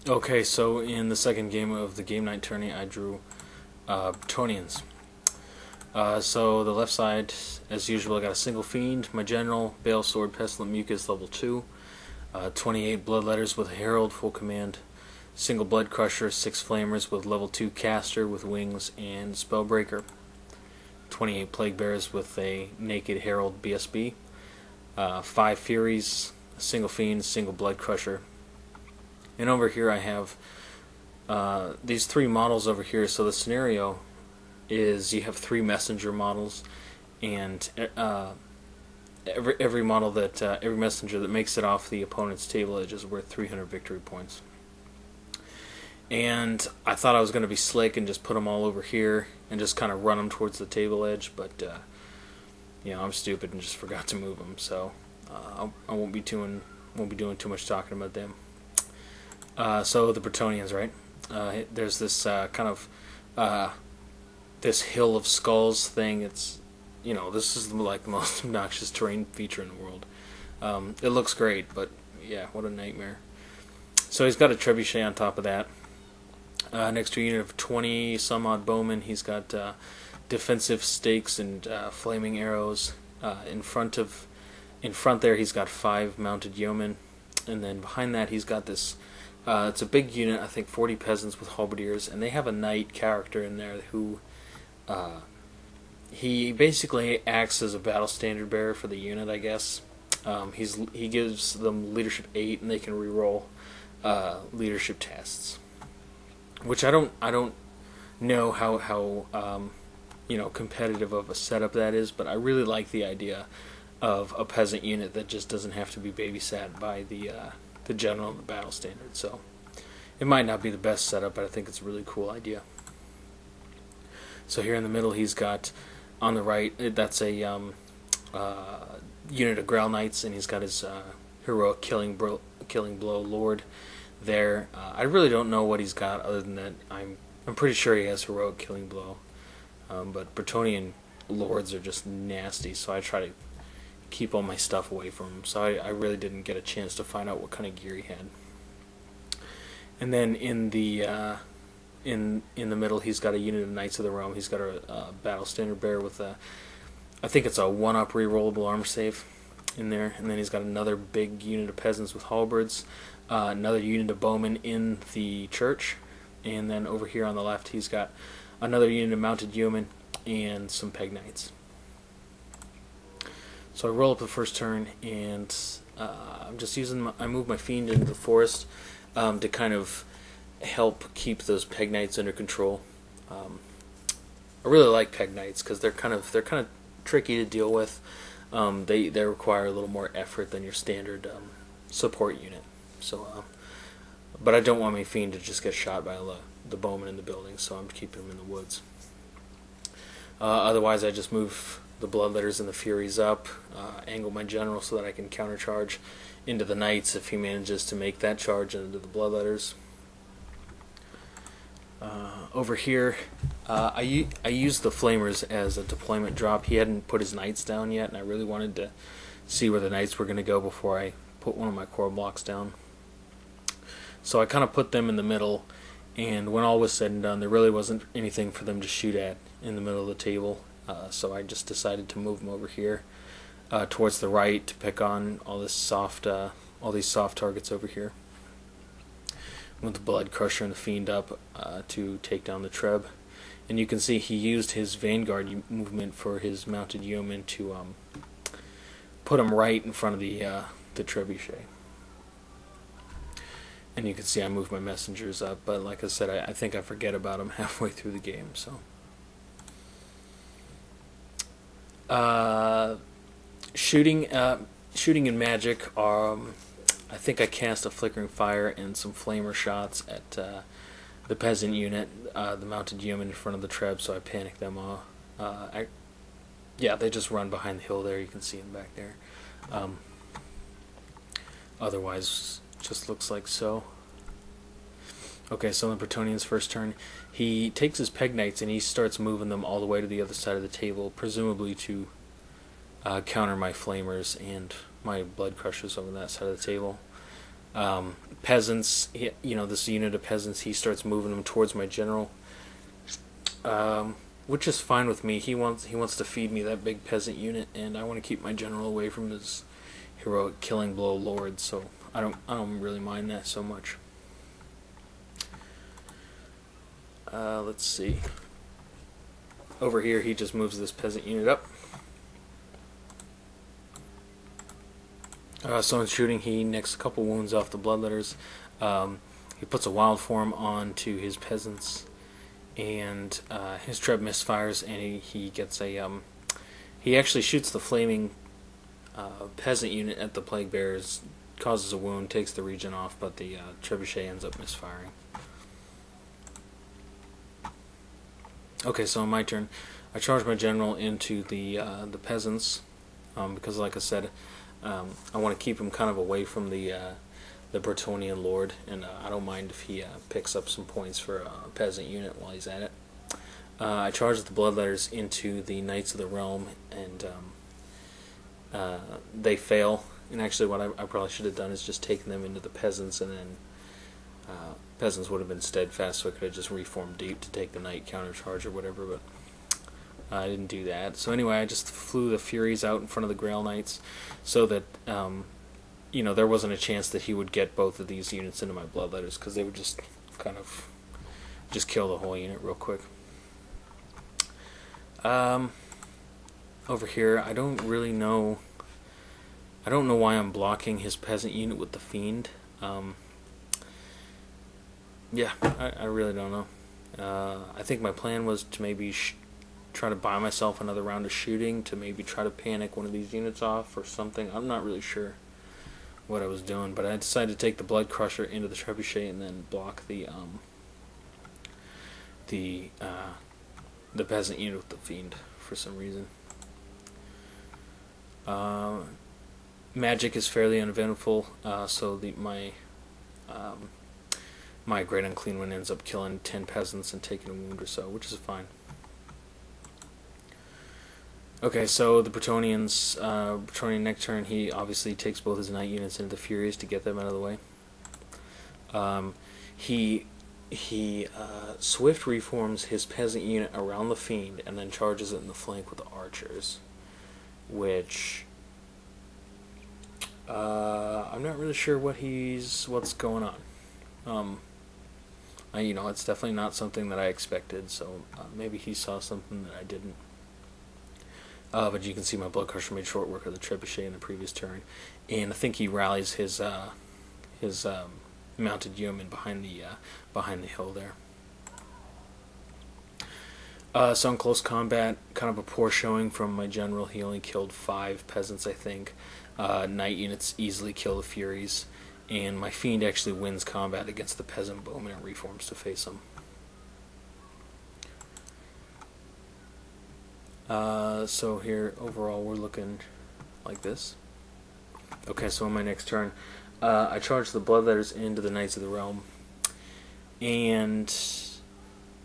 Okay, so in the second game of the game night tourney, I drew Tonians. So the left side, as usual, I got a single fiend, my general, bale sword, pestilent mucus, level 2, 28 blood letters with a herald, full command, single blood crusher, 6 flamers with level 2 caster with wings and spellbreaker, 28 plague bearers with a naked herald BSB, 5 furies, a single fiend, single blood crusher. And over here I have these 3 models over here. So the scenario is you have 3 messenger models, and every model that every messenger that makes it off the opponent's table edge is worth 300 victory points. And I thought I was going to be slick and just put them all over here and just kind of run them towards the table edge, but I'm stupid and just forgot to move them. So I won't be doing too much talking about them. So the Bretonians, right? There's this kind of this hill of skulls thing. It's this is like the most obnoxious terrain feature in the world. It looks great, but yeah, what a nightmare. So he's got a trebuchet on top of that. Next to a unit of 20 some odd bowmen, he's got defensive stakes and flaming arrows. In front there, he's got 5 mounted yeomen, and then behind that, he's got this. It's a big unit, I think 40 peasants with halberdiers, and they have a knight character in there who he basically acts as a battle standard bearer for the unit, I guess. He gives them leadership 8, and they can reroll leadership tests, which I don't know how competitive of a setup that is, but I really like the idea of a peasant unit that just doesn't have to be babysat by the general and the battle standard. So it might not be the best setup, but I think it's a really cool idea. So here in the middle, he's got on the right, that's a unit of Grail Knights, and he's got his heroic killing blow lord there. I really don't know what he's got other than that. I'm pretty sure he has heroic killing blow, but Bretonian lords are just nasty, so I try to keep all my stuff away from him. So I really didn't get a chance to find out what kind of gear he had. And then in the middle, he's got a unit of Knights of the Realm. He's got a battle standard bearer with I think it's a 1-up rerollable armor save in there. And then he's got another big unit of peasants with halberds, another unit of bowmen in the church, and then over here on the left, he's got another unit of mounted yeomen and some peg knights. So I roll up the first turn, and I'm just I move my fiend into the forest to kind of help keep those peg knights under control. I really like peg knights because they're kind of tricky to deal with. They require a little more effort than your standard support unit. So, but I don't want my fiend to just get shot by the bowmen in the building, so I'm keeping him in the woods. Otherwise, I just move the bloodletters and the furies up, angle my general so that I can countercharge into the knights if he manages to make that charge into the bloodletters. Over here, I used the flamers as a deployment drop. He hadn't put his knights down yet, and I really wanted to see where the knights were going to go before I put one of my core blocks down. So I kind of put them in the middle, and when all was said and done, there really wasn't anything for them to shoot at in the middle of the table. So I just decided to move them over here towards the right to pick on all these soft targets over here. With the blood crusher and the fiend up to take down the treb, and you can see he used his vanguard movement for his mounted yeoman to put him right in front of the trebuchet. And you can see I moved my messengers up, but like I said, I think I forget about them halfway through the game. So shooting and magic are. I think I cast a flickering fire and some flamer shots at the peasant unit, the mounted yeoman in front of the treb, so I panicked them off. Yeah, they just run behind the hill there. You can see them back there. Otherwise, just looks like so. Okay, so in the Bretonian's first turn, he takes his peg knights and he starts moving them all the way to the other side of the table, presumably to counter my flamers and my blood crushers over that side of the table. Peasants, this unit of peasants, he starts moving them towards my general, which is fine with me. He wants to feed me that big peasant unit, and I want to keep my general away from his heroic killing blow lord. So I don't really mind that so much. Let's see. Over here, he just moves this peasant unit up. So in shooting, he nicks a couple wounds off the bloodletters. He puts a wild form onto his peasants, and his treb misfires, and he gets a he actually shoots the flaming peasant unit at the plague bearers, causes a wound, takes the regen off, but the trebuchet ends up misfiring. Okay, so on my turn, I charge my general into the peasants, because, like I said, I want to keep him kind of away from the Bretonnian lord, and I don't mind if he picks up some points for a peasant unit while he's at it. I charge the bloodletters into the Knights of the Realm, and they fail. And actually, what I probably should have done is just taken them into the peasants, and then peasants would have been steadfast, so I could have just reformed deep to take the knight countercharge or whatever, but I didn't do that. So anyway, I just flew the Furies out in front of the Grail Knights, so that there wasn't a chance that he would get both of these units into my bloodletters, because they would just kind of just kill the whole unit real quick. Over here, I don't really know. I don't know why I'm blocking his peasant unit with the Fiend. Yeah, I really don't know. I think my plan was to maybe try to buy myself another round of shooting to maybe try to panic one of these units off or something. I'm not really sure what I was doing, but I decided to take the Blood Crusher into the trebuchet and then block the peasant unit with the Fiend for some reason. Magic is fairly uneventful, so my Great Unclean One ends up killing 10 peasants and taking a wound or so, which is fine. Okay, so the Bretonnian next turn, he obviously takes both his knight units into the Furies to get them out of the way. He swift reforms his peasant unit around the Fiend and then charges it in the flank with the archers, which I'm not really sure what's going on. It's definitely not something that I expected, so maybe he saw something that I didn't. But you can see my Blood Crusher made short work of the trebuchet in the previous turn, and I think he rallies his mounted yeoman behind the hill there. So in close combat, kind of a poor showing from my general. He only killed 5 peasants, I think. Knight units easily kill the Furies, and my Fiend actually wins combat against the peasant bowman and reforms to face him. So here, overall, we're looking like this. Okay, so on my next turn, I charge the Bloodletters into the Knights of the Realm, and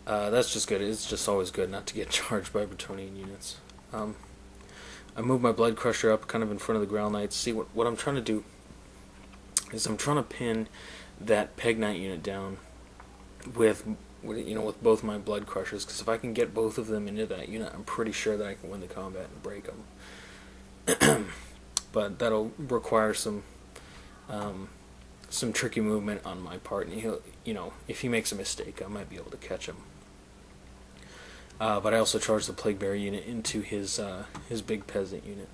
that's just good. It's just always good not to get charged by Bretonnian units. I move my Blood Crusher up kind of in front of the Grail Knights. See, what I'm trying to do is I'm trying to pin that Peg Knight unit down with both my Blood Crushers, because if I can get both of them into that unit, I'm pretty sure that I can win the combat and break them. But that'll require some tricky movement on my part, and if he makes a mistake, I might be able to catch him. But I also charge the Plague Bearer unit into his big peasant unit.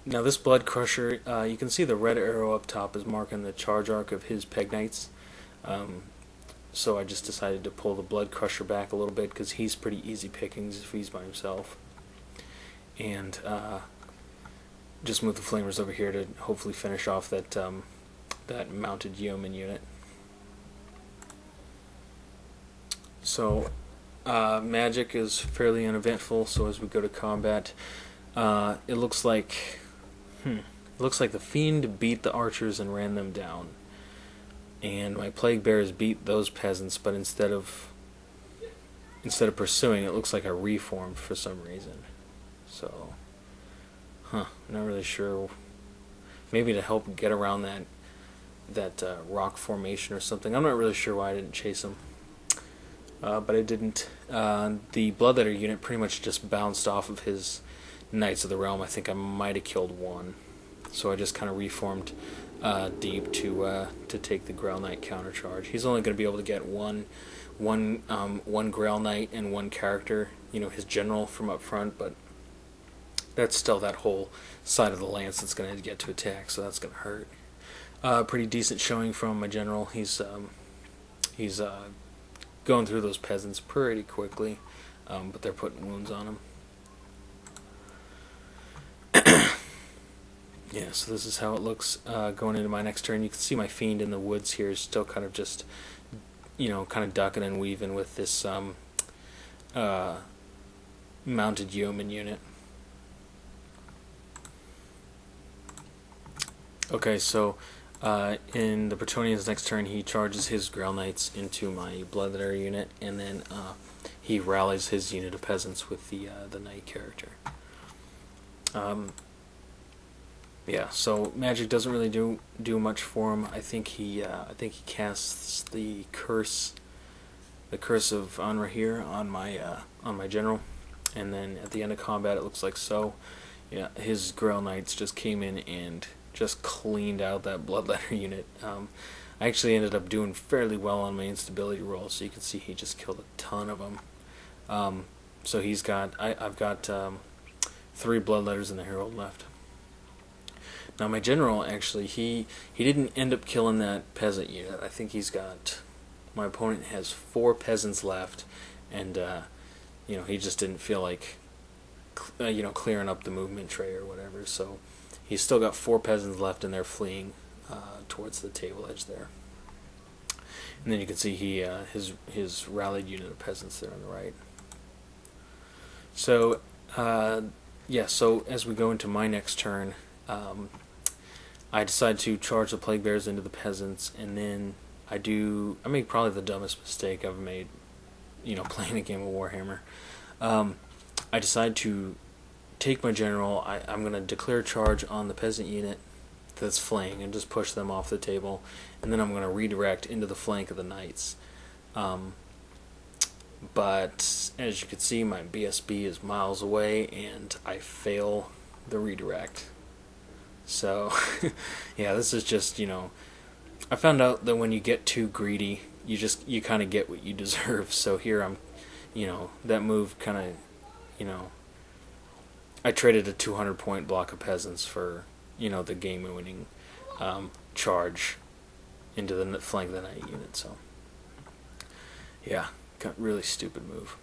Now this Blood Crusher, you can see the red arrow up top is marking the charge arc of his Peg Knights. So I just decided to pull the Blood Crusher back a little bit, because he's pretty easy pickings if he's by himself. And just move the Flamers over here to hopefully finish off that mounted yeoman unit. So magic is fairly uneventful, so as we go to combat, it looks like the Fiend beat the archers and ran them down, and my Plague Bearers beat those peasants, but instead of pursuing, it looks like I reformed for some reason. So, not really sure. maybe to help get around that rock formation or something. I'm not really sure why I didn't chase him, but I didn't. The Bloodletter unit pretty much just bounced off of his Knights of the Realm. I think I might have killed one, so I just kind of reformed deep to take the Grail Knight countercharge. He's only going to be able to get one Grail Knight and one character, his general from up front, but that's still that whole side of the lance that's going to get to attack, so that's going to hurt. Pretty decent showing from my general. He's going through those peasants pretty quickly, but they're putting wounds on him. Yeah, so this is how it looks going into my next turn. You can see my fiend in the woods here is still kind of just, kind of ducking and weaving with this mounted yeoman unit. Okay, so in the Bretonnian's next turn, he charges his Grail Knights into my Bloodletter unit, and then he rallies his unit of peasants with the Knight character. Yeah, so magic doesn't really do much for him. I think he casts the curse of Anra here on my general, and then at the end of combat, it looks like so. Yeah, his Grail Knights just came in and just cleaned out that Bloodletter unit. I actually ended up doing fairly well on my instability roll, so you can see he just killed a ton of them. So he's got I've got 3 Bloodletters and the Herald left. Now my general, actually, he didn't end up killing that peasant unit. I think my opponent has 4 peasants left, and he just didn't feel like clearing up the movement tray or whatever. So he's still got 4 peasants left, and they're fleeing towards the table edge there. And then you can see his rallied unit of peasants there on the right. So yeah, so as we go into my next turn, I decide to charge the Plague Bears into the peasants, and then I make probably the dumbest mistake I've made, playing a game of Warhammer. I decide to take my general. I'm going to declare charge on the peasant unit that's flanking and just push them off the table, and then I'm going to redirect into the flank of the Knights. But as you can see, my BSB is miles away, and I fail the redirect. So, yeah, this is just, I found out that when you get too greedy, you kind of get what you deserve. So here I'm, that move kind of, I traded a 200-point block of peasants for, the game-winning charge into the flank of the Knight unit. So, yeah, got really stupid move.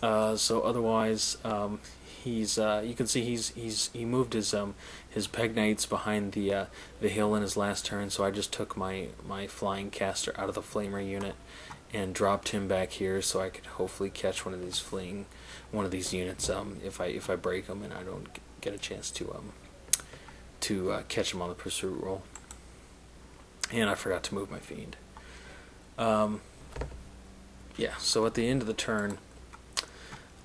So otherwise, you can see he moved his Peg Knights behind the hill in his last turn. So I just took my flying caster out of the Flamer unit and dropped him back here, so I could hopefully catch one of these units if I break them and I don't get a chance to catch him on the pursuit roll. And I forgot to move my fiend. Yeah, so at the end of the turn,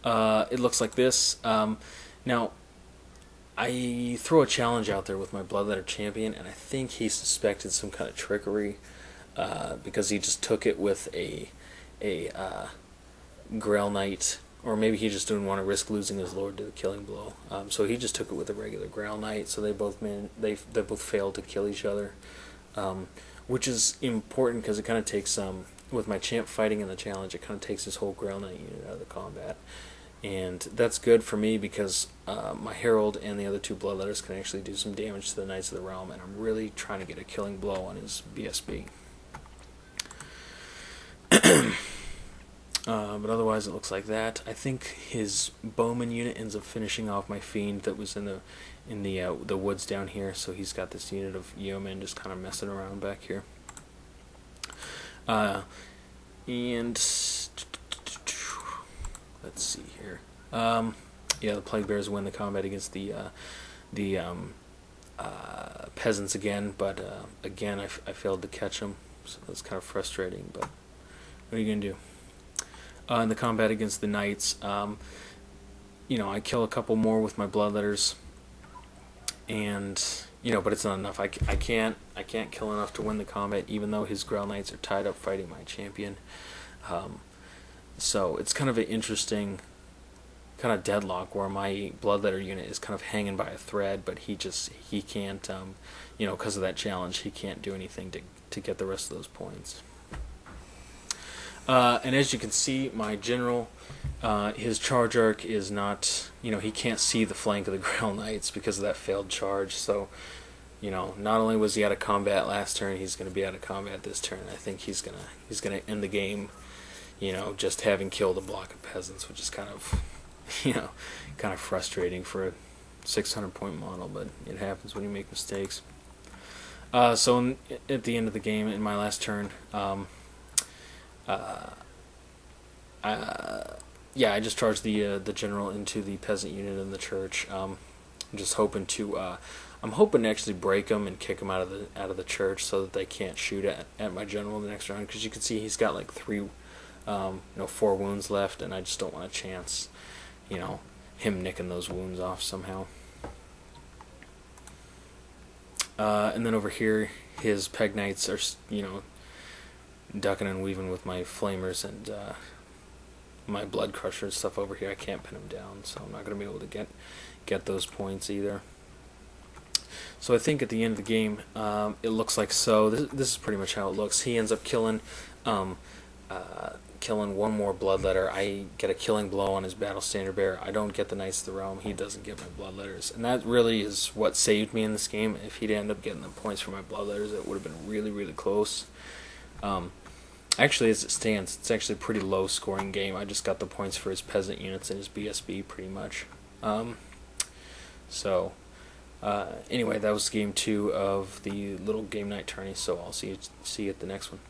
it looks like this. Now, I throw a challenge out there with my Bloodletter champion, and I think he suspected some kind of trickery because he just took it with a Grail Knight, or maybe he just didn't want to risk losing his lord to the killing blow. So he just took it with a regular Grail Knight. So they both failed to kill each other, which is important because it kind of takes with my champ fighting in the challenge, it kind of takes his whole Grail Knight unit out of the combat. And that's good for me because my Herald and the other 2 Bloodletters can actually do some damage to the Knights of the Realm, and I'm really trying to get a killing blow on his BSB. But otherwise it looks like that. I think his Bowman unit ends up finishing off my Fiend that was in the woods down here, so he's got this unit of yeomen just kind of messing around back here. And let's see here. Yeah, the Plague Bears win the combat against the peasants again, but again I failed to catch them, so that's kind of frustrating. But what are you gonna do? In the combat against the Knights, I kill a couple more with my Bloodletters, and but it's not enough. I can't kill enough to win the combat, even though his Grail Knights are tied up fighting my champion. So it's kind of an interesting kind of deadlock where my Bloodletter unit is kind of hanging by a thread, but he can't, because of that challenge, he can't do anything to get the rest of those points. And as you can see, my general, his charge arc is not, he can't see the flank of the Grail Knights because of that failed charge. So, not only was he out of combat last turn, he's going to be out of combat this turn. I think he's gonna end the game, just having killed a block of peasants, which is kind of, kind of frustrating for a 600-point model, but it happens when you make mistakes. So at the end of the game, in my last turn, yeah, I just charged the general into the peasant unit in the church. I'm just hoping to, I'm hoping to actually break him and kick him out of the church so that they can't shoot at my general the next round. Because you can see he's got like 4 wounds left, and I just don't want a chance, him nicking those wounds off somehow. And then over here, his Peg Knights are, ducking and weaving with my Flamers and my Blood Crusher and stuff over here. I can't pin him down, so I'm not going to be able to get those points either. So I think at the end of the game, it looks like so. This is pretty much how it looks. He ends up killing one more Bloodletter. I get a killing blow on his Battle Standard Bearer. I don't get the Knights of the Realm. He doesn't get my Bloodletters. And that really is what saved me in this game. If he'd end up getting the points for my Bloodletters, it would have been really, really close. Actually, as it stands, it's actually a pretty low scoring game. I just got the points for his peasant units and his BSB pretty much. Anyway, that was game 2 of the little game night tourney, so I'll see you at the next one.